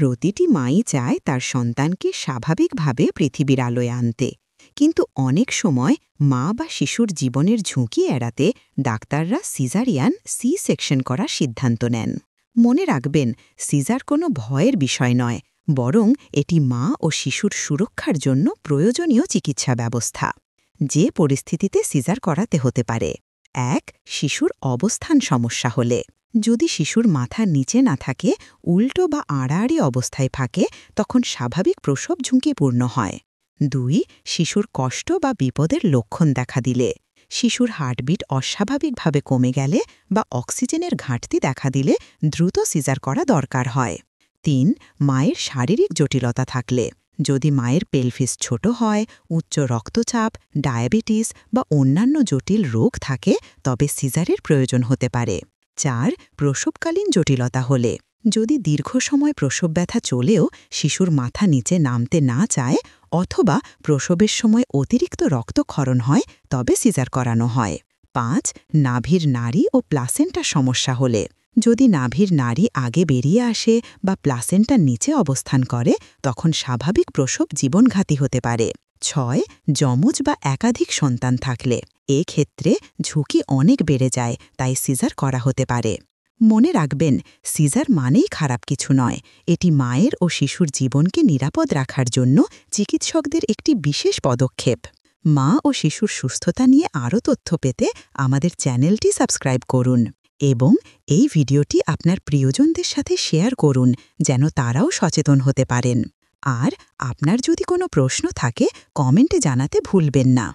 প্রতিটি মাই চায় তার সন্তানকে স্বাভাবিকভাবে পৃথিবীর আলোয় আনতে, কিন্তু অনেক সময় মা বা শিশুর জীবনের ঝুঁকি এড়াতে ডাক্তাররা সিজারিয়ান সি সেকশন করার সিদ্ধান্ত নেন। মনে রাখবেন, সিজার কোনো ভয়ের বিষয় নয়, বরং এটি মা ও শিশুর সুরক্ষার জন্য প্রয়োজনীয় চিকিৎসা ব্যবস্থা। যে পরিস্থিতিতে সিজার করাতে হতে পারে: ১. শিশুর অবস্থান সমস্যা হলে। যদি শিশুর মাথা নিচে না থাকে, উল্টো বা আড়াআড়ি অবস্থায় থাকে, তখন স্বাভাবিক প্রসব ঝুঁকিপূর্ণ হয়। ২. শিশুর কষ্ট বা বিপদের লক্ষণ দেখা দিলে। শিশুর হার্টবিট অস্বাভাবিকভাবে কমে গেলে বা অক্সিজেনের ঘাটতি দেখা দিলে দ্রুত সিজার করা দরকার হয়। ৩. মায়ের শারীরিক জটিলতা থাকলে। যদি মায়ের পেলভিস ছোট হয়, উচ্চ রক্তচাপ, ডায়াবেটিস বা অন্যান্য জটিল রোগ থাকে, তবে সিজারের প্রয়োজন হতে পারে। ৪. প্রসবকালীন জটিলতা হলে। যদি দীর্ঘ সময় প্রসব ব্যথা চলেও শিশুর মাথা নিচে নামতে না চায়, অথবা প্রসবের সময় অতিরিক্ত রক্তক্ষরণ হয়, তবে সিজার করানো হয়। ৫. নাভির নাড়ি ও প্লাসেন্টার সমস্যা হলে। যদি নাভির নাড়ি আগে বেরিয়ে আসে বা প্লাসেন্টার নিচে অবস্থান করে, তখন স্বাভাবিক প্রসব জীবনঘাতী হতে পারে। ৬. যমজ বা একাধিক সন্তান থাকলে। এক্ষেত্রে ঝুঁকি অনেক বেড়ে যায়, তাই সিজার করা হতে পারে। মনে রাখবেন, সিজার মানেই খারাপ কিছু নয়, এটি মায়ের ও শিশুর জীবনকে নিরাপদ রাখার জন্য চিকিৎসকদের একটি বিশেষ পদক্ষেপ। মা ও শিশুর সুস্থতা নিয়ে আরও তথ্য পেতে আমাদের চ্যানেলটি সাবস্ক্রাইব করুন এবং এই ভিডিওটি আপনার প্রিয়জনদের সাথে শেয়ার করুন, যেন তারাও সচেতন হতে পারেন। আর আপনার যদি কোনো প্রশ্ন থাকে, কমেন্টে জানাতে ভুলবেন না।